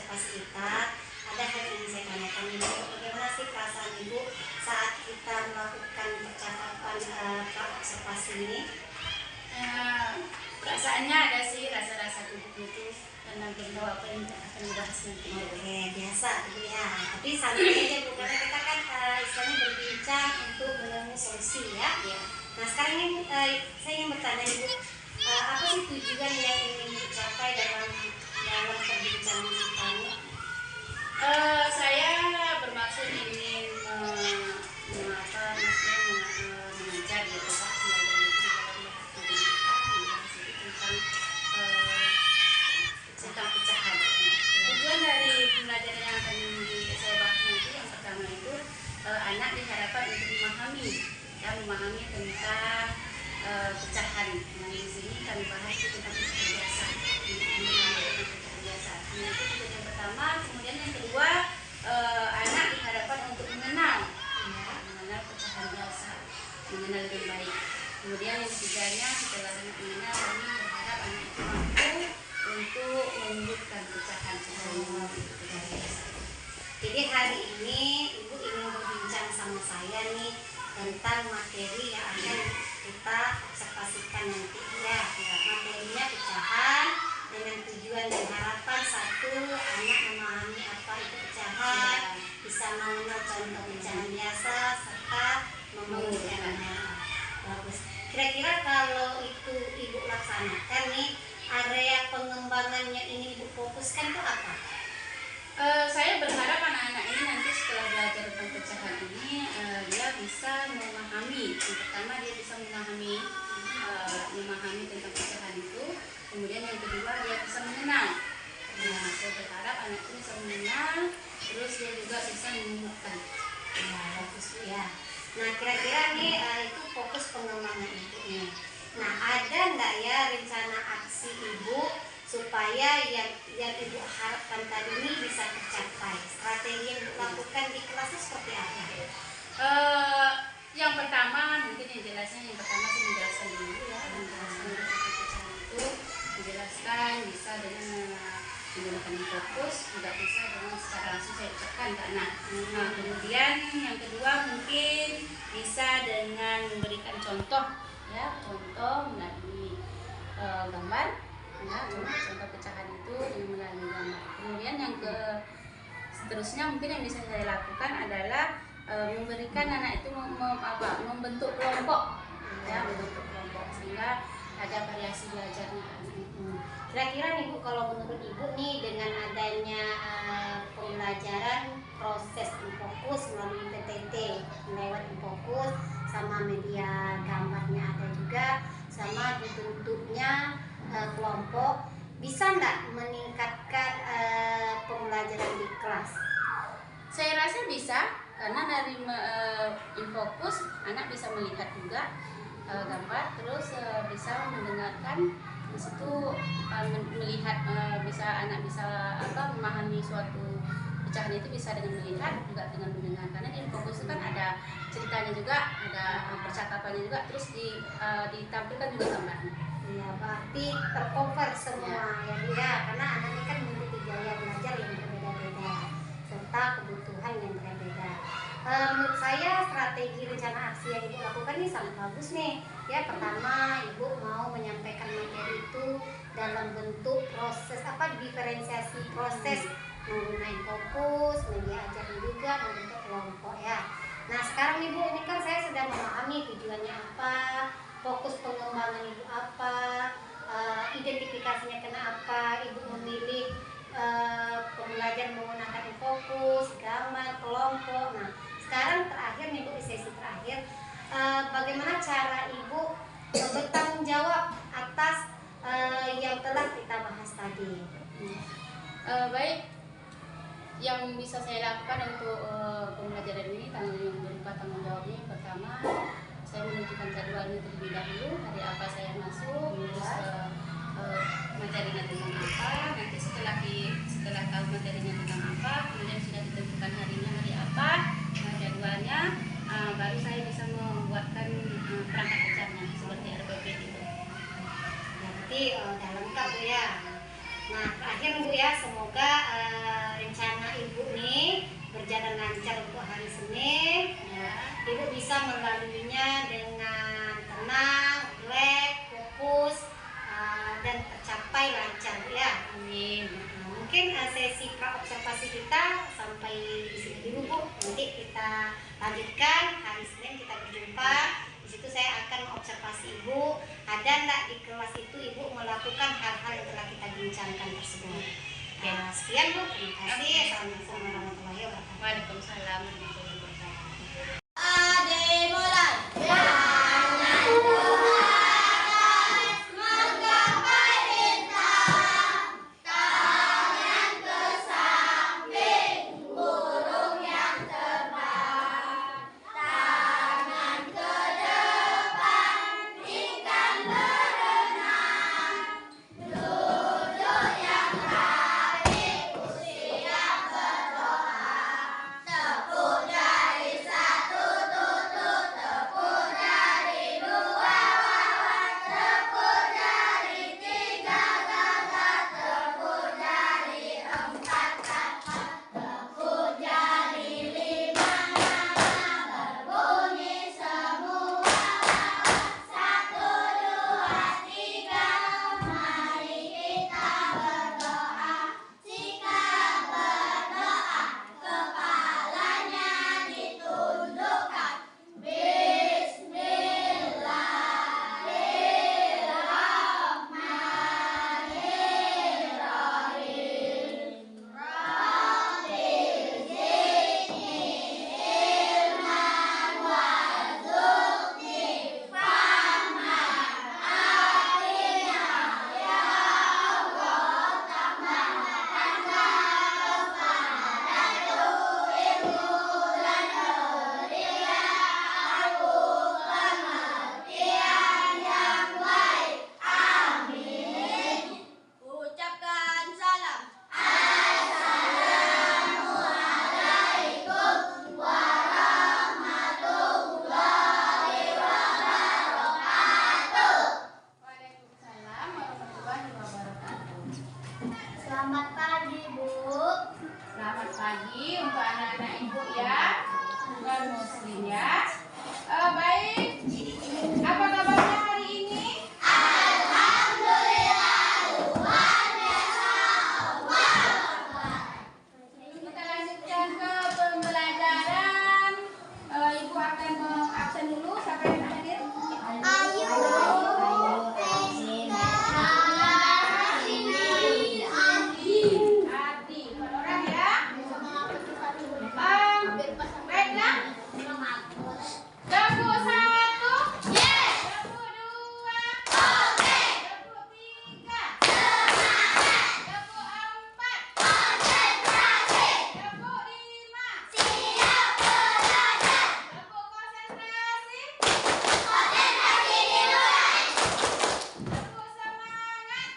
observasi kita, ada hal yang ingin saya tanyakan Ibu. Bagaimana sih perasaan Ibu saat kita melakukan percakapan observasi ini? Perasaannya ada sih, rasa-rasa gugup itu karena belum tahu apa yang akan dibahas nanti. Oke, biasa Ibu ya. Tapi santai aja Bu, karena kita kan istilahnya berbincang untuk menemui solusi ya. Nah sekarang ini saya ingin bertanya Ibu, apa sih tujuan yang ingin dicapai dalam perbincangan kita ini? Saya bermaksud ingin mengajar gitu Pak, tentang pecahan. Tujuan dari pembelajaran yang akan saya bahas nanti yang pertama itu anak diharapkan untuk memahami tentang pecahan. Nah di sini kami bahas tentang pecahan biasa. Nah, itu tujuan yang pertama. Kemudian yang kedua, anak diharapkan untuk mengenal pecahan biasa, mengenal lebih baik. Kemudian yang ketiganya, setelah anak mengenal, kami berharap anak itu mampu untuk menyebutkan pecahan biasa. Jadi hari ini Ibu ingin berbincang sama saya nih tentang materi yang akan kita observasikan nanti ya. Materinya pecahan dengan tujuan dan harapan satu, anak memahami apa itu pecahan, bisa mengenal contoh pecahan biasa serta memeliharanya. Bagus. Kira-kira kalau itu Ibu laksanakan nih, area pengembangannya ini Ibu fokuskan itu apa? Saya berharap anak-anak ini nanti setelah belajar tentang pecahan ini dia bisa memahami. Yang pertama dia bisa memahami tentang pecahan itu. Kemudian yang kedua dia bisa mengenal. Nah, saya berharap anak itu bisa mengenal, terus dia juga bisa menemukan. Ya, bagus ya. Nah, kira-kira nih itu fokus pengembangan Ibu. Nah, ada nggak ya rencana aksi Ibu supaya yang Ibu harapkan tadi ini bisa tercapai? Strategi yang Ibu lakukan di kelas itu seperti apa? Yang pertama mungkin yang pertama saya menjelaskan dulu ya, menjelaskan bisa dengan menggunakan fokus, juga bisa dengan secara langsung saya ucapkan ke anak. Nah, kemudian yang kedua mungkin bisa dengan memberikan contoh melalui gambar. Ya, contoh pecahan itu dengan melalui gambar. Kemudian yang seterusnya mungkin yang bisa saya lakukan adalah memberikan anak itu membentuk kelompok, sehingga ada variasi belajarnya. Kira-kira nih Bu, kalau menurut Ibu nih dengan adanya pembelajaran proses Infokus melalui PTT lewat Infokus sama media gambarnya ada juga, sama dibentuknya kelompok, bisa nggak meningkatkan pembelajaran di kelas? Saya rasa bisa, karena dari Infokus anak bisa melihat juga gambar, terus bisa mendengarkan di situ, melihat anak bisa memahami suatu pecahan itu bisa dengan melihat juga dengan mendengar, karena di Infokus itu kan ada ceritanya juga, ada percakapannya juga, terus ditampilkan juga gambarnya. Ya, berarti tercover semua ya Bu ya, karena anak ini kan memiliki gaya belajar yang berbeda-beda serta kebutuhan yang berbeda. Menurut saya strategi rencana aksi yang Ibu lakukan ini sangat bagus nih ya. Pertama, Ibu mau menyampaikan materi itu dalam bentuk proses diferensiasi proses menggunakan fokus, media ajar juga membentuk kelompok ya. Nah sekarang Ibu, ini kan saya sudah memahami tujuannya apa, fokus pengembangan Ibu apa, identifikasinya kenapa Ibu memilih pembelajaran menggunakan fokus, gambar, kelompok. Nah sekarang terakhir nih Bu, di sesi terakhir, bagaimana cara Ibu bertanggung jawab atas yang telah kita bahas tadi? Baik, yang bisa saya lakukan untuk pembelajaran ini yang berupa tanggung jawabnya, pertama saya menentukan jadwalnya terlebih dahulu, hari apa saya masuk, terus materinya tentang apa. Nanti setelah tahu materinya tentang apa, kemudian sudah ditentukan harinya hari apa, jadwalnya, baru saya bisa membuatkan perangkat acaranya seperti RPP itu. Berarti udah lengkap Bu ya. Nah terakhir Bu ya, semoga melaluinya dengan tenang, rileks, fokus, dan tercapai lancar ya. Amin. Mungkin sesi pra-observasi kita sampai di sini dulu Bu. Nanti kita lanjutkan hari Senin, kita berjumpa. Di situ saya akan mengobservasi Ibu. Ada enggak di kelas itu Ibu melakukan hal-hal yang telah kita bincangkan tersebut. Sekian Bu. Terima kasih. Assalamualaikum warahmatullahi wabarakatuh. Waalaikumsalam warahmatullahi wabarakatuh. Ade mulai. Ucapkan salam. Waalaikumsalam warahmatullahi wabarakatuh. Selamat pagi, Bu. Selamat pagi untuk anak-anak Ibu ya, non muslim ya. Baik, apa kabarnya hari ini? Kita lanjutkan ke pembelajaran. Ibu akan mengabsen dulu sampai akhir. Ayu. Adi, orang ya. Baiklah. Jago satu. Jago dua. Jago tiga. Jago empat. Jago lima. Jago konsentrasi. Jago semangat.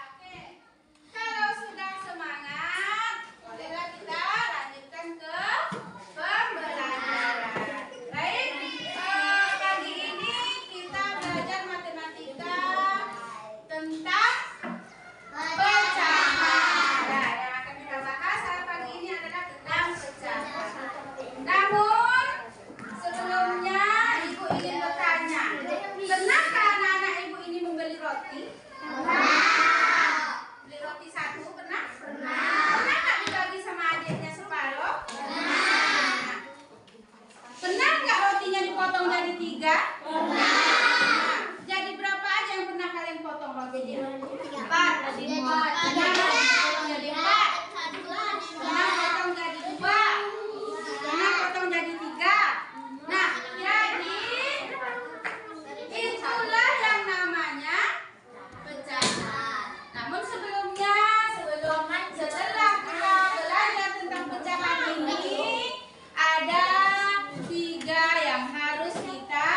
Oke. Kalau sudah semangat, bolehlah kita lanjutkan ke pembelajaran. Baik, pagi ini kita belajar matematika tentang pecahan. Nah, yang akan kita bahas pagi ini adalah tentang pecahan. Namun, sebelumnya Ibu ingin bertanya, pernahkah anak-anak Ibu ini membeli roti? Beli roti satu pernah? Pernah nggak dibagi sama adiknya separuh? Pernah nggak rotinya dipotong jadi tiga? Jadi berapa aja yang pernah kalian potong rotinya? Empat. Pernah potong jadi empat. Pernah potong jadi dua. Pernah potong jadi tiga. Nah, jadi itulah yang namanya pecahan. Namun sebelumnya, setelah kita belajar tentang pecahan ini, ada tiga yang harus kita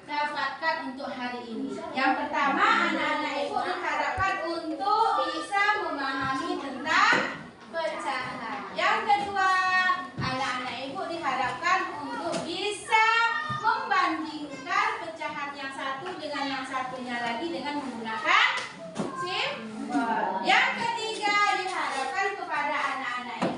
dapatkan untuk hari ini. Yang pertama, anak-anak Ibu diharapkan untuk bisa memahami tentang pecahan. Yang kedua, anak-anak Ibu diharapkan untuk bisa membandingkan pecahan yang satu dengan yang satunya lagi dengan menggunakan simbol. Yang ketiga, diharapkan kepada anak-anak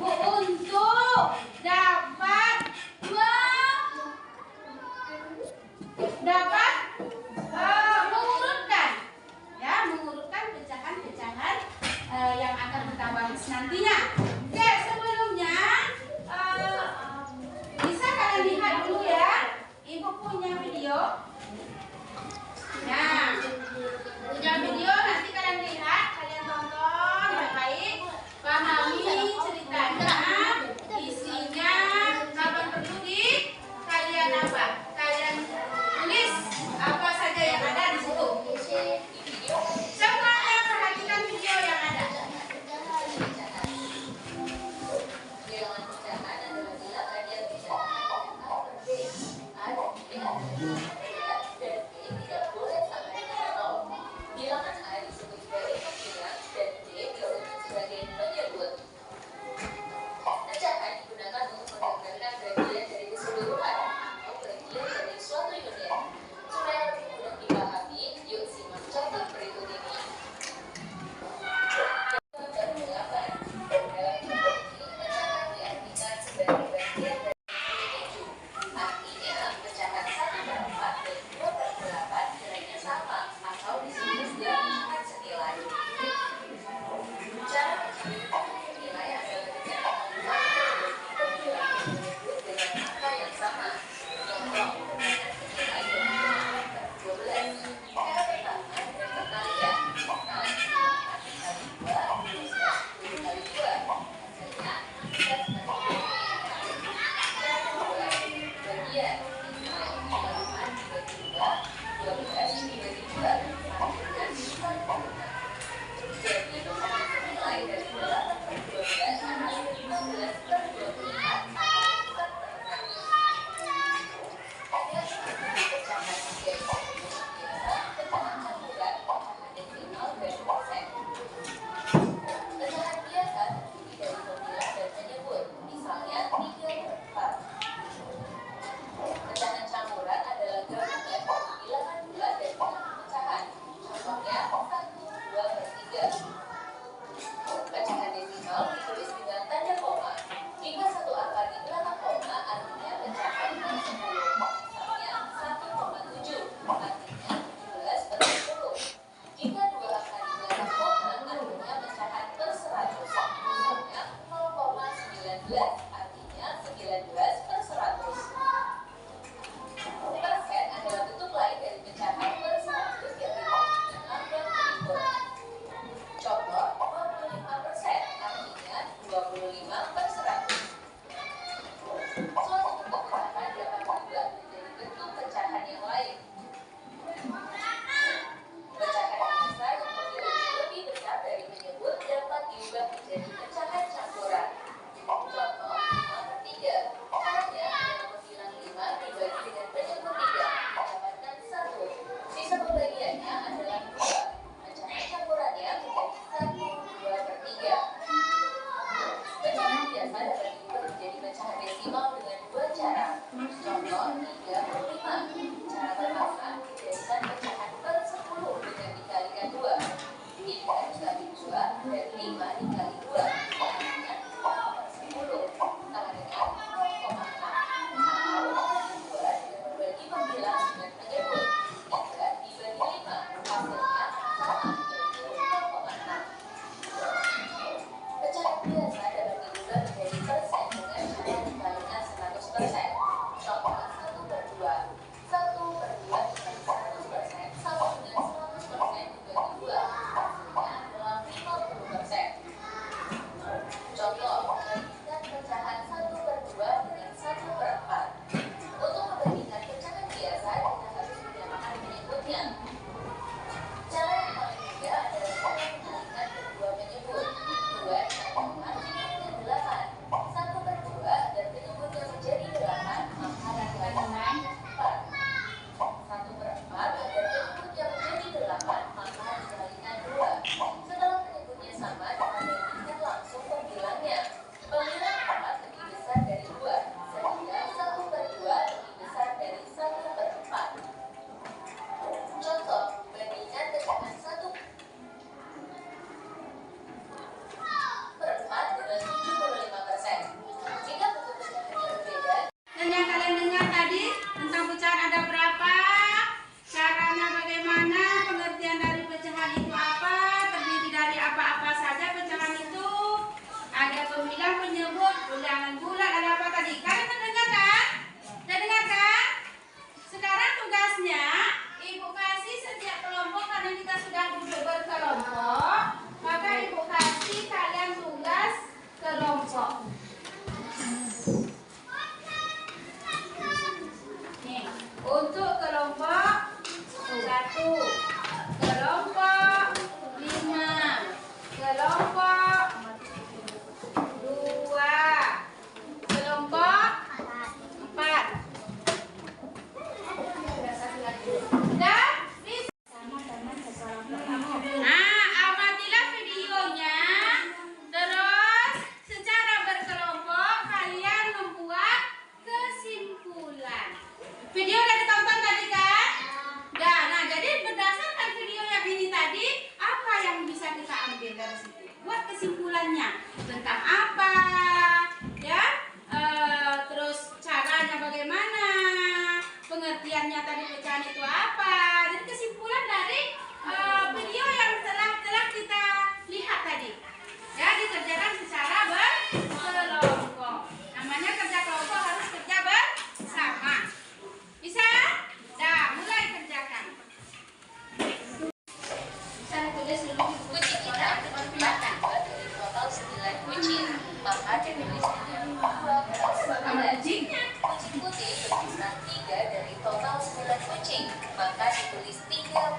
Pecahan campuran adalah gabungan bilangan bulat dan bilangan pecahan. Contohnya 1,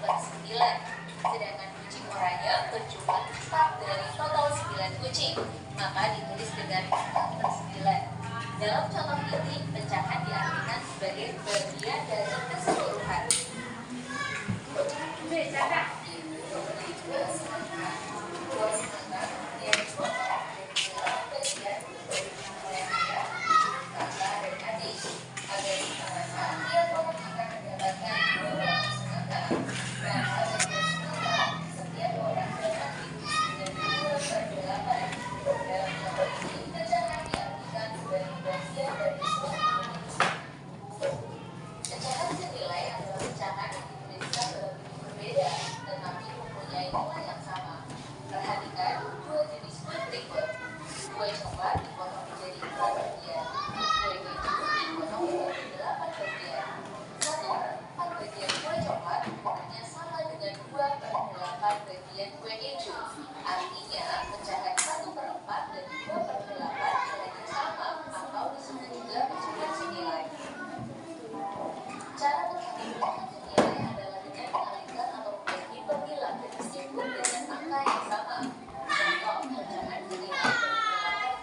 per 9. Sedangkan kucing oranye berjumlah 4 dari total 9 kucing, maka ditulis dengan 4 per 9. Dalam contoh ini, pecahan diartikan sebagai bagian dari keseluruhan. Pecahan senilai adalah pecahan yang dituliskan dalam bentuk berbeda, tetapi mempunyai nilai yang sama. Perhatikan dua jenis kue berikut. Kue coklat dipotong menjadi 4 bagian. Kue keju dipotong menjadi 8 bagian. 1/4 bagian kue coklat ukurannya sama dengan 2/8 bagian kue keju. Artinya, pecahan 1/4 dan 2/8 nilainya sama, atau disebut juga pecahan senilai. Cara menghitung pecahan senilai adalah dengan mengalihkan atau membagi pemilah dan disebut dengan angka yang sama. Contoh pecahan senilai dari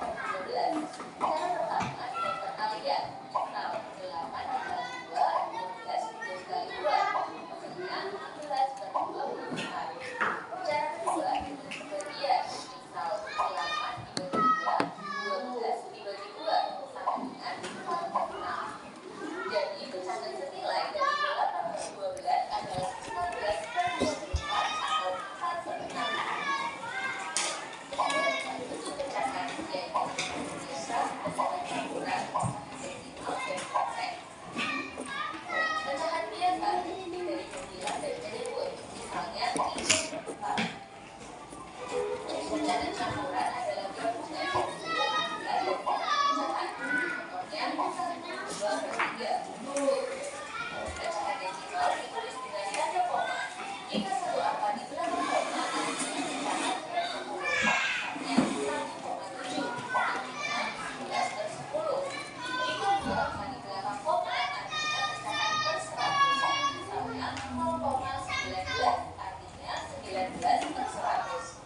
8/12. Cara pertama dengan perkalian. 8 dikali 2, 12 dikali 2. Hasilnya 16/24. Cara kedua dengan pembagian. Misal 8 dibagi 2, 12 dibagi 2, sama dengan 4/6. Jadi pecahan senilai dari 8/12 adalah 19/24 atau 4/6. Bentuk pecahan yaitu biasa, pecahan campuran, desimal, dan persen. Pecahan biasa terdiri dari pemilah dan penyebut, misalnya 3/4. Pecahan campuran adalah gabungan dari pemilah dan pecahan. Contohnya 1/2/3. Pecahan desimal ditulis dengan tanda koma. Jika satu angka di belakang koma, artinya pecahan ke-10. Misalnya 1,7, artinya 11/10. Jika dua angka di belakang koma, artinya pecahan ke-100. Misalnya 0,19, artinya 19/100.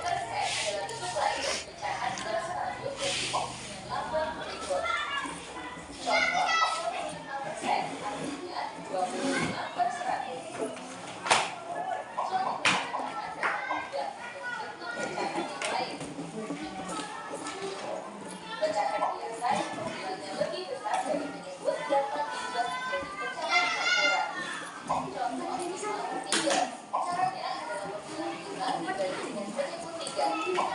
Persen adalah bentuk lain dari pecahan ke-100 dan ditulis dengan lambang berikut. Contoh, 25% artinya 25/100. Contoh pecahan dapat juga bentuk pecahan yang lain. Pecahan biasa yang pemilahnya lebih besar dari penyebut dapat dibuat menjadi pecahan campuran. Contoh 5/3. Caranya adalah pemilah 5 dibagi dengan penyebut 3. Artinya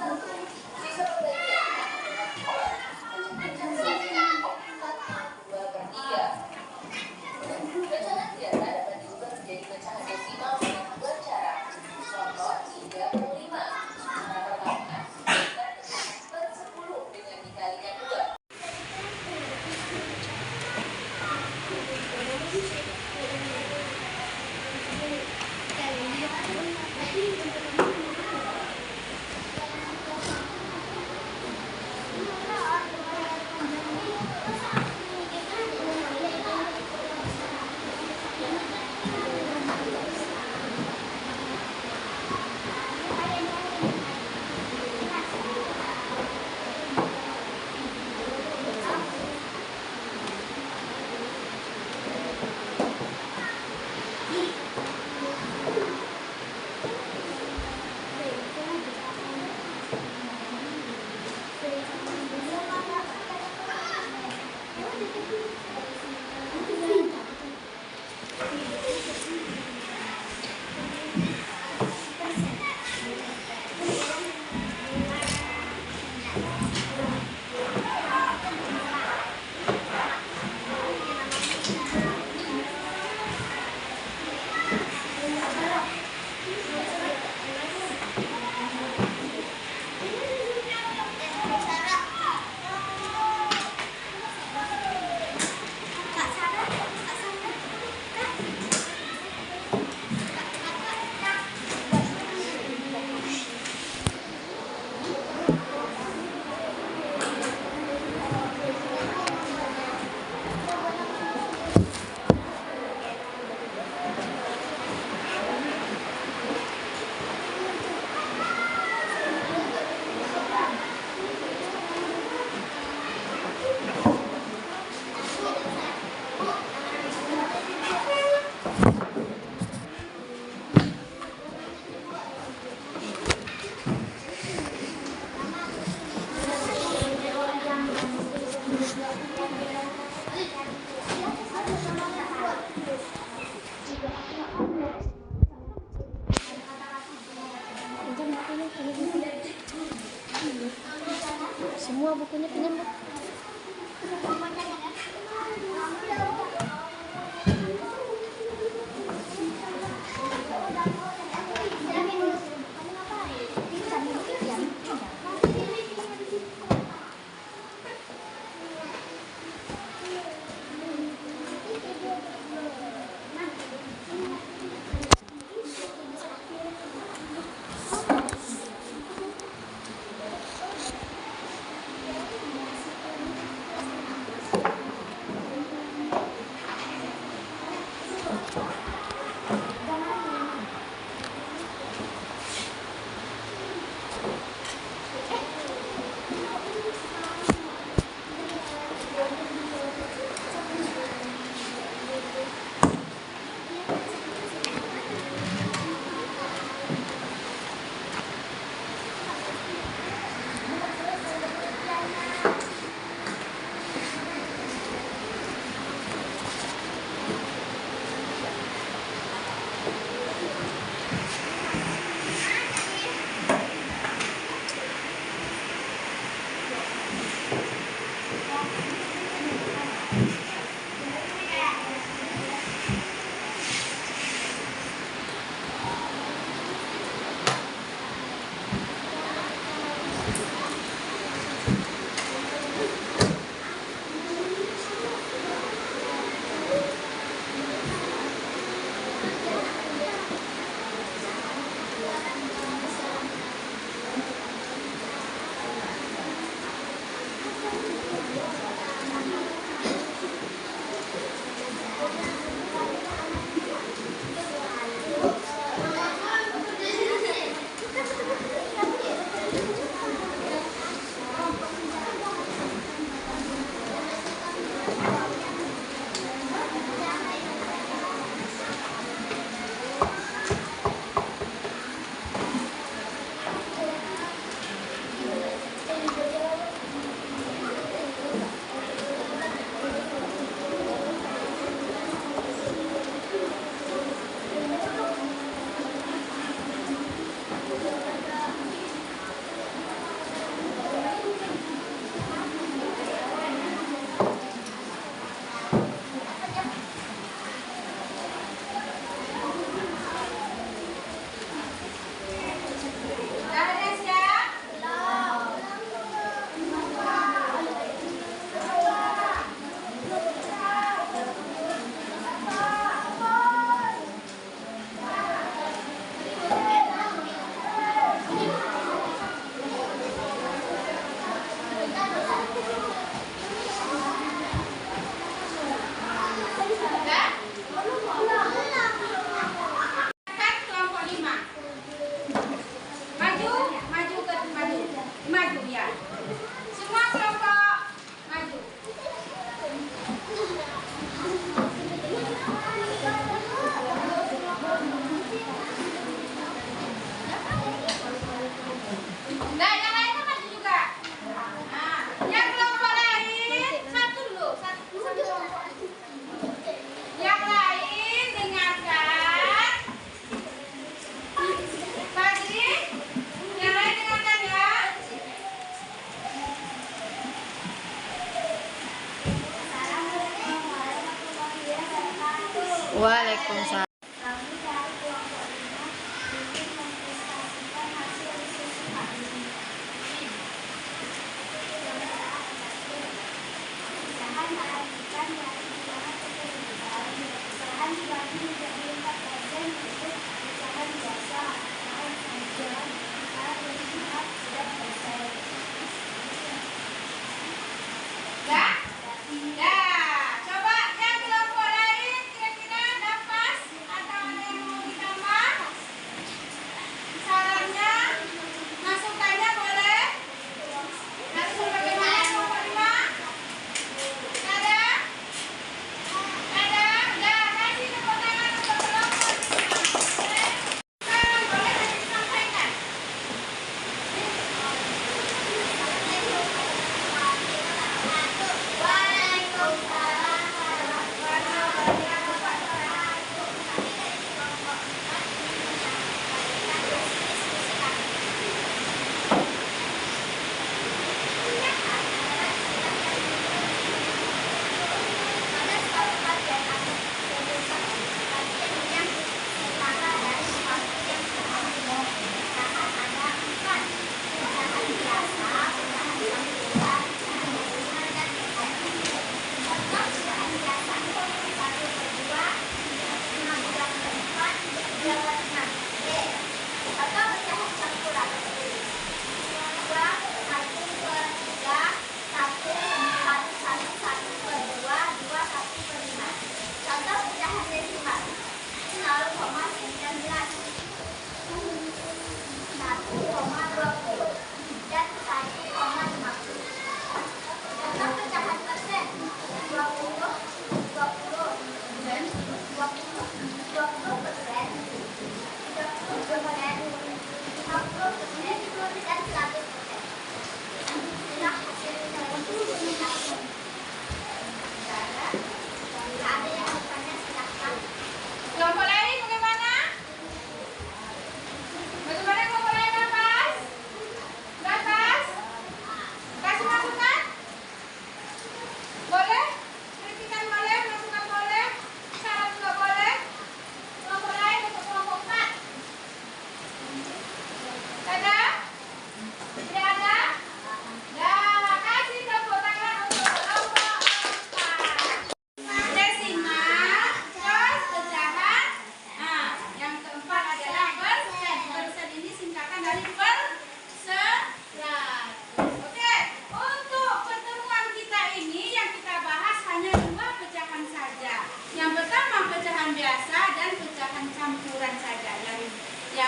1. Sisa pembagian adalah 2. Pecahan campurannya 4/2/3. Pecahan biasa dapat diubah menjadi pecahan desimal dengan dua cara. Contoh 3/5. Cara pertama, bukan pecahan per-10 dengan dikalikan 2. semua bukunya, pinjam Bu.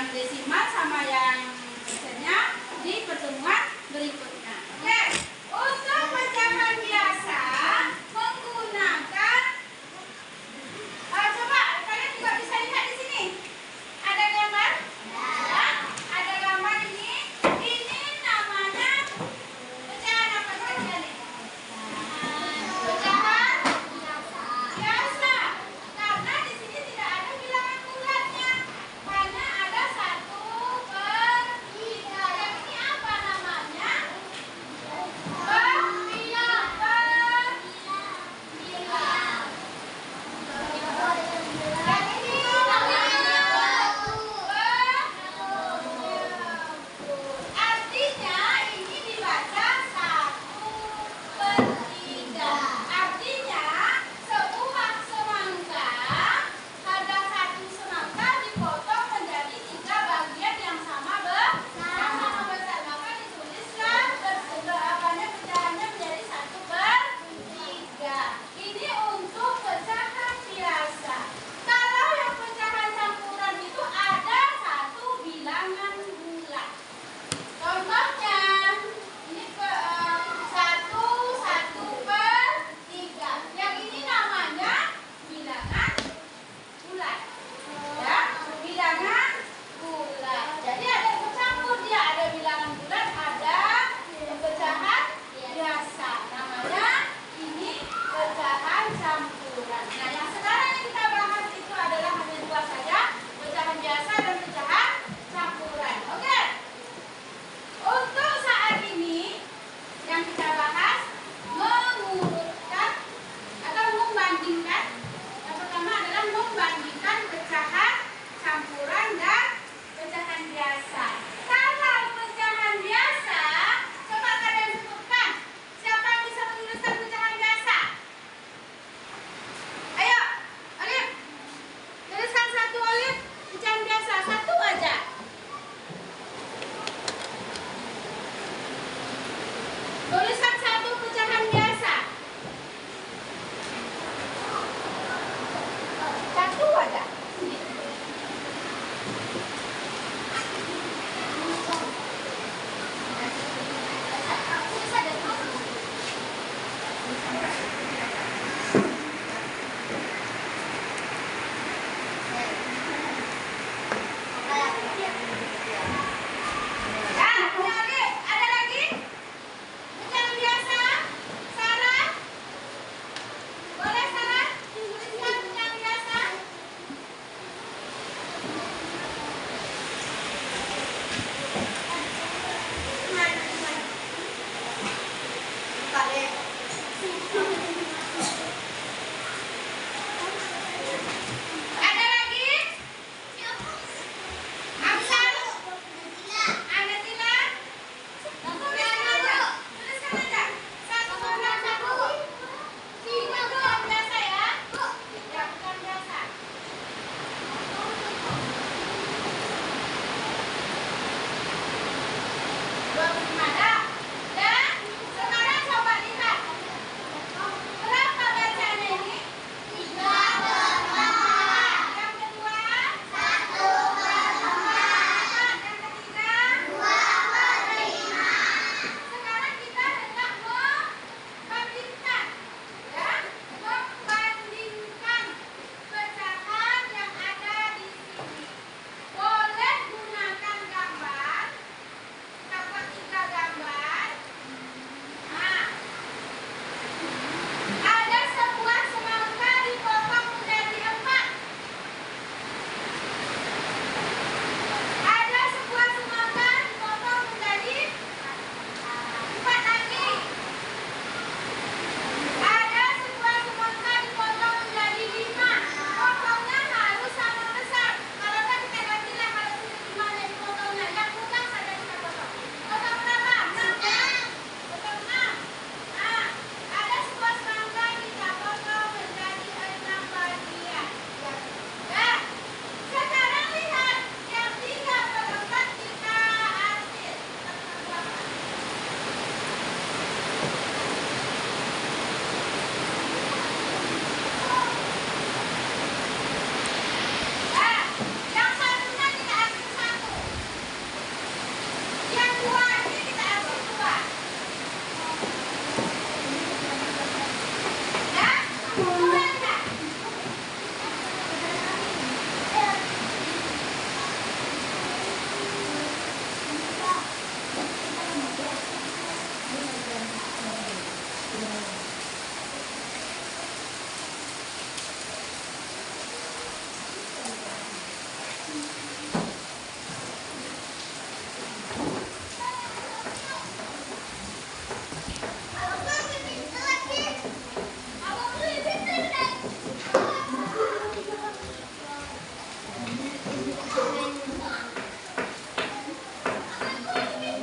yang desimal sama yang persennya di pertemuan berikutnya. Oke, untuk pecahan biasa menggunakan coba kalian juga bisa lihat di sini. Ada gambar? Ada gambar ini. Ini namanya pecahan apa saja nih? Pecahan biasa. Karena di sini tidak ada bilangan bulatnya. Hanya ada 1 per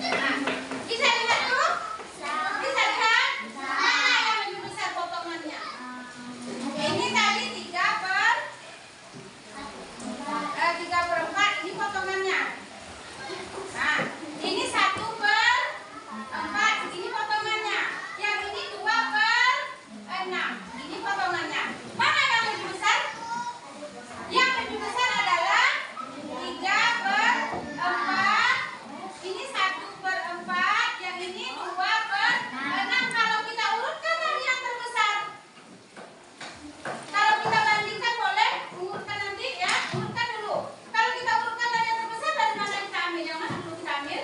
Nah, bisa lihat dulu? Bisa lihat? Mana yang lebih besar potongannya? Ini tadi 3/4 ini potongannya. Nah, ini 1/4 ini potongannya. Yang ini 2/6 ini potongannya. Mana yang lebih besar? Yang lebih besar adalah 3/4. Ini 1/4. Yang ini 2/6. Kalau kita urutkan dari yang terbesar. Kalau kita bandingkan boleh urutkan nanti ya, urutkan dulu. Kalau kita urutkan dari yang terbesar, dari mana kita ambil? Yang mana dulu kita ambil?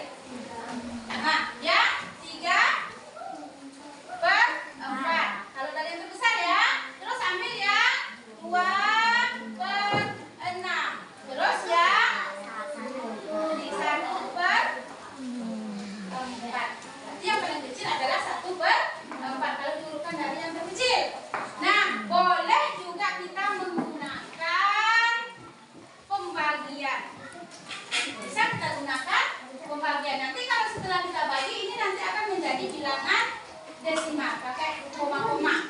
Nah, ya 3/4. Kalau dari yang terbesar ya, terus ambil yang 2/6. Terus ya, di 1/4. Berarti yang paling kecil adalah 1/4 kalau diurutkan dari yang terkecil. Nah, boleh juga kita menggunakan pembagian. Bisa kita gunakan pembagian. Nanti kalau setelah kita bagi, ini nanti akan menjadi bilangan desimal pakai koma-koma.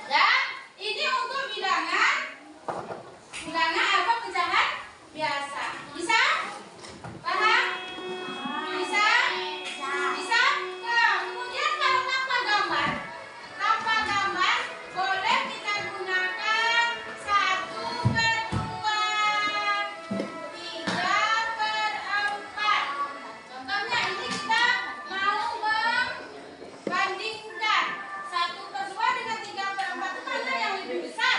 Ya, ini untuk bilangan apa pecahan biasa. Bisa? Paham? Bisa? Bisa? Nah, kemudian kalau tanpa gambar boleh kita gunakan 1/2, 3/4. Contohnya ini kita mau membandingkan 1/2 dengan 3/4 itu mana yang lebih besar?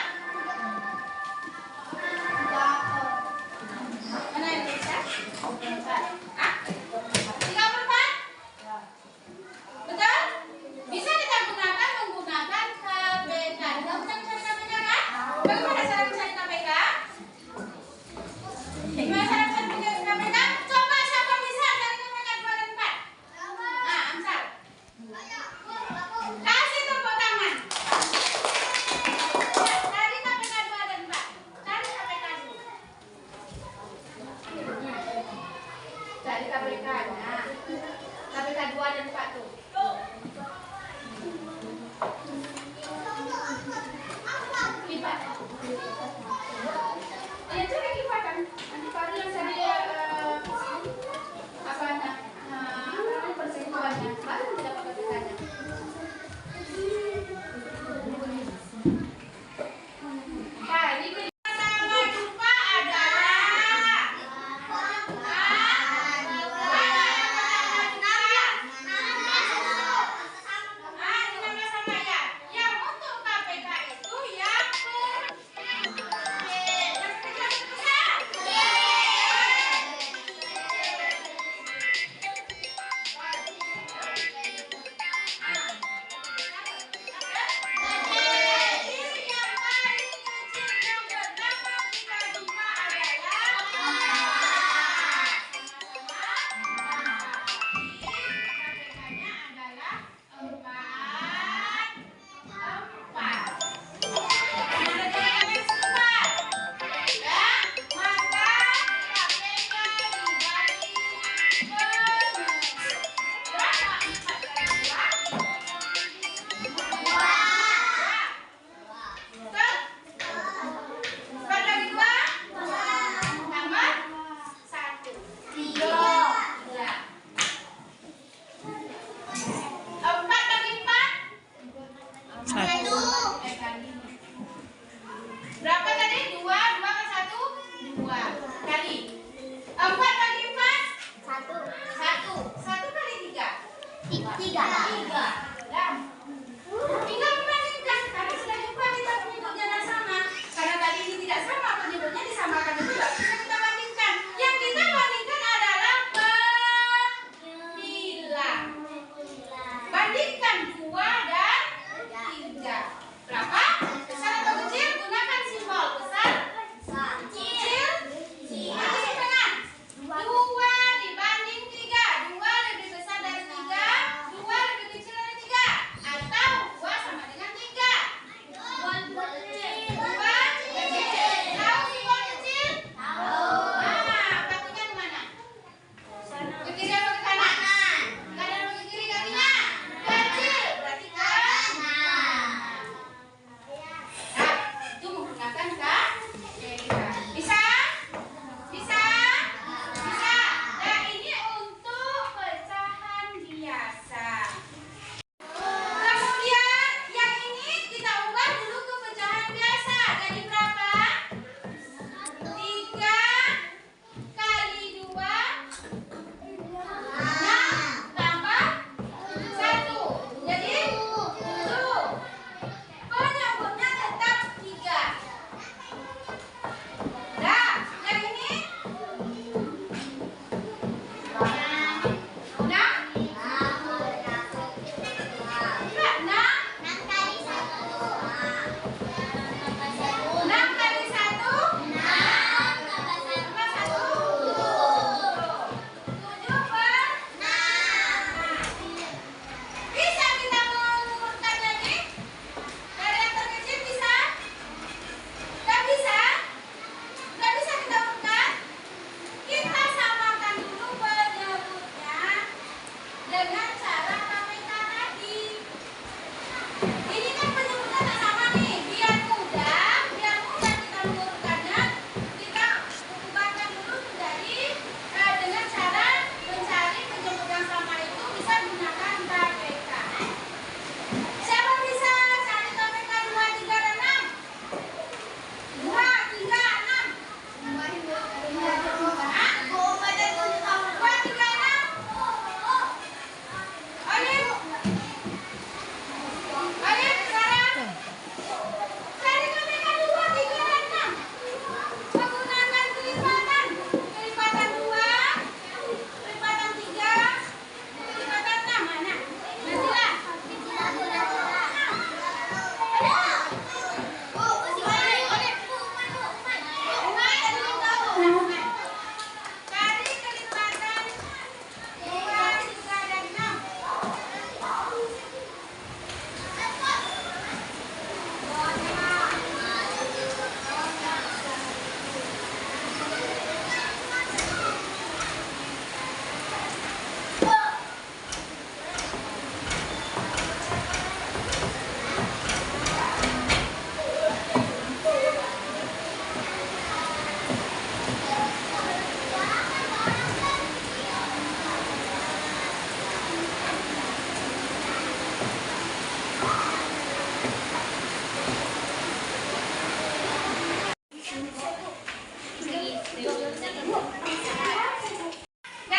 Udah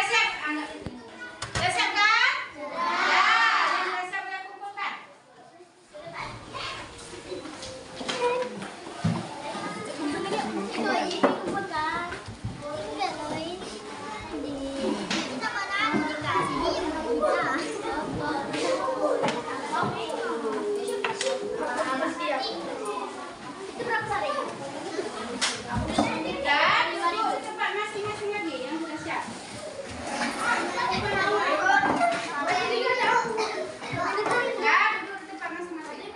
siap? Udah siap kan? Ya, yang udah siap boleh kumpulkan. Dan disuruh tempat masing-masing lagi yang sudah siap. Ya, duduk di tempat masing-masing.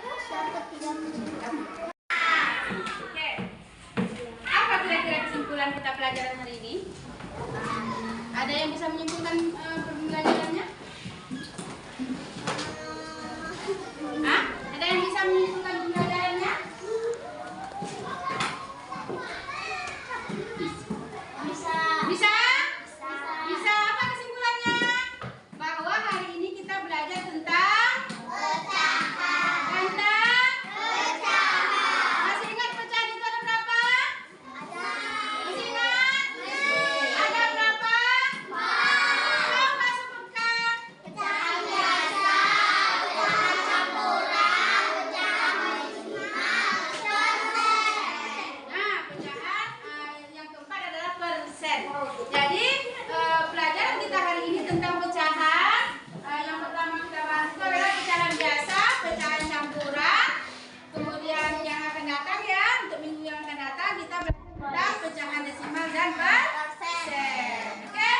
Oke. Apa kira-kira kesimpulan kita pelajaran hari ini? Ada yang bisa menyimpulkan pembelajarannya? Hah? Ada yang bisa menyimpulkan pembelajarannya? Bisa. Bisa? Bisa. Apa kesimpulannya? Bahwa hari ini kita belajar tentang masih ingat pecahan itu ada berapa? Masih ingat? Ada berapa? Coba sebutkan. Pecahan biasa, pecahan campuran, pecahan persen. Nah, pecahan yang keempat adalah persen. Jadi pelajaran kita hari ini tentang pecahan. Yang pertama kita bahas itu adalah pecahan biasa, pecahan campuran. Kemudian yang akan datang ya, untuk minggu yang akan datang kita belajar tentang pecahan desimal dan persen. Oke?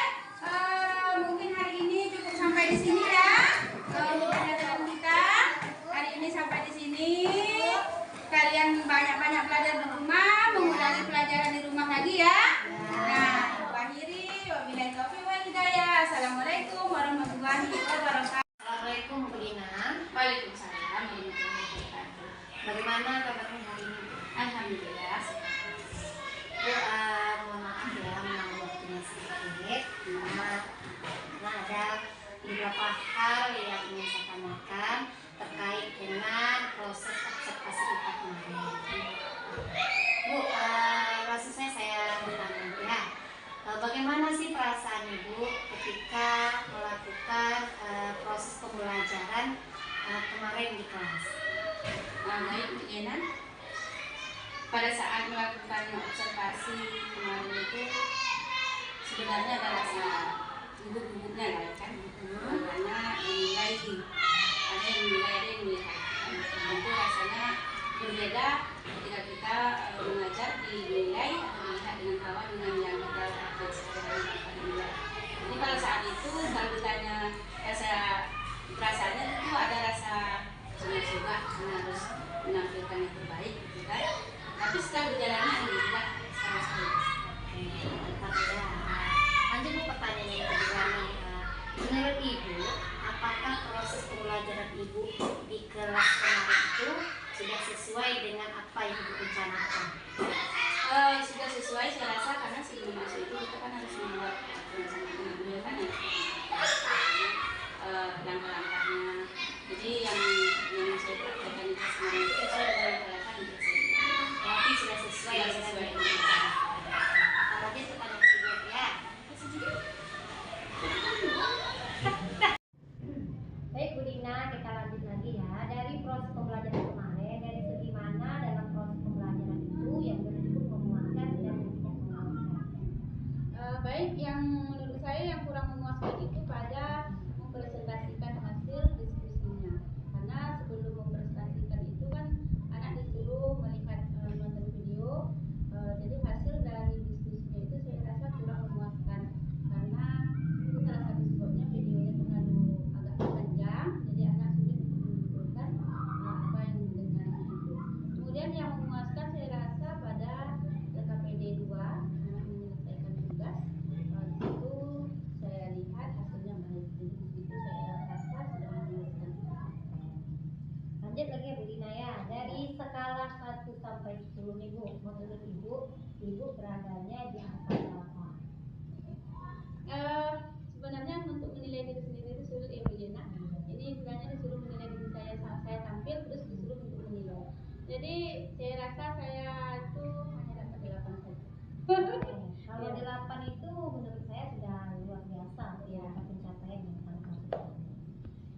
Mungkin hari ini cukup sampai di sini ya. Untuk pelajaran kita hari ini sampai di sini. Kalian banyak-banyak belajar di rumah, mengulangi pelajaran di rumah lagi ya. Nah, akhiri wabillahi taufiq wal hidayah. Assalamualaikum warahmatullahi wabarakatuh. Assalamualaikum Bu Dina. Waalaikumsalam warahmatullahi wabarakatuh. Bagaimana kabarnya hari ini? Alhamdulillah. Bu, mohon maaf ya mengambil waktunya sedikit. Karena ada beberapa hal yang ingin saya tanyakan terkait dengan proses observasi kita kemarin. Bu, maksudnya saya bertanya ya, bagaimana sih perasaan Ibu ketika melakukan proses pembelajaran kemarin di kelas? Baik, Bu Jena. Pada saat melakukan observasi kemarin itu sebenarnya ada rasa gugup-gugupnya lah kan, karena menilai, ada yang menilai, ada yang melihat. Itu rasanya berbeda ketika kita mengajar dinilai atau melihat dengan kawan dengan yang kita lakukan secara nilai. Jadi pada saat itu kalau ditanya rasa perasaannya itu ada rasa suka karena harus menampilkan yang terbaik gitu kan. Tapi setelah berjalannya alhamdulillah sama-sama. Mantap ya. Lanjut Bu, pertanyaan yang kedua nih. Menurut Ibu, apakah proses pembelajaran Ibu di kelas kemarin itu sudah sesuai dengan apa yang Ibu rencanakan? Sudah sesuai saya rasa, karena sebelum masuk itu kita kan harus membuat perencanaan dulu kan ya. Langkah-langkahnya. Jadi yang saya praktekkan itu kemarin itu saya sudah rencanakan untuk saya. Berarti sudah sesuai Sudah dengan sesuai yang dengan Ibu rencanakan. Lanjut pertanyaan ketiga ya. Baik Bu Dina, kita lanjut lagi ya. Dari proses pembelajaran kemarin, dari segi mana dalam proses pembelajaran itu yang menurut Ibu memuaskan dan tidak memuaskan? Baik, yang menurut saya yang kurang memuaskan itu pada mempresentasikan hasil diskusinya. Karena sebelum mempresentasikan itu kan anak disuruh melihat nonton video. Jadi hasil dari diskusinya itu saya rasa kurang memuaskan, karena itu salah satu sebabnya videonya terlalu agak panjang, jadi anak sulit untuk menyimpulkan apa yang didengarnya itu. Kemudian yang memuaskan saya rasa pada LKPD 2, anak menyelesaikan tugas. Di situ saya lihat hasilnya baik, jadi di situ saya rasa sudah memuaskan. Lanjut lagi ya Bu Dina ya. Dari skala 1 sampai 10 nih Bu, menurut Ibu beradanya di angka berapa? Sebenarnya untuk menilai diri sendiri itu sulit ya Bu Jena. Ini istilahnya disuruh menilai diri saya tampil terus disuruh untuk menilai. Jadi saya rasa saya itu hanya dapat 8 saja. Kalau Iya. 8 itu menurut saya sudah luar biasa, Iya. pencapaian yang sangat positif.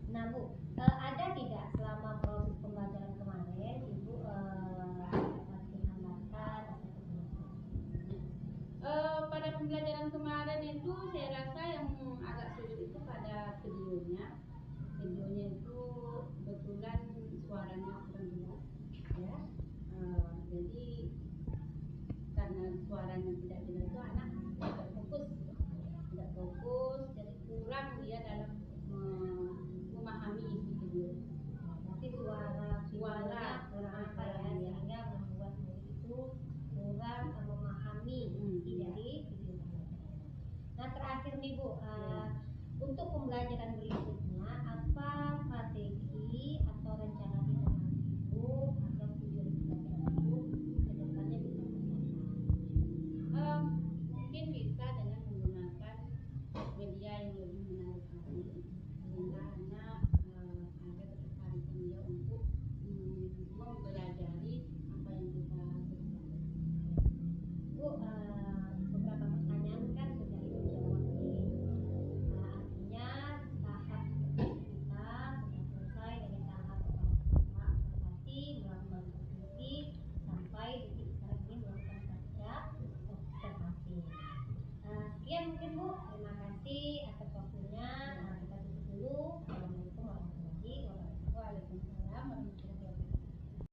Nah Bu, ada tidak selama proses pembelajaran kemarin Ibu dapat hambatan atau kesulitan? Pada pembelajaran kemarin itu saya rasa yang agak sulit itu pada videonya. Videonya itu kebetulan suaranya kurang jelas, ya. Jadi karena suaranya tidak jelas itu anak tidak fokus, jadi kurang dia dalam memahami isi video. Berarti suara Suara kurang apa ya, ya. sehingga membuat murid itu kurang memahami isi dari video pembelajaran. Nah terakhir nih Bu, untuk pembelajaran berikutnya apa strategi atau rencana di depan Ibu agar tujuan pembelajaran Ibu ke depannya bisa tercapai? Mungkin bisa dengan menggunakan media yang lebih menarik lagi, sehingga anak ada ketertarikan dia untuk mempelajari apa yang kita berikan. Bu, beberapa pertanyaan kan sudah Ibu jawab nih. Artinya tahap kita sudah selesai dari tahap observasi, melakukan diskusi sampai detik sekarang ini melakukan praktek observasi. Sekian mungkin Bu, terima kasih atas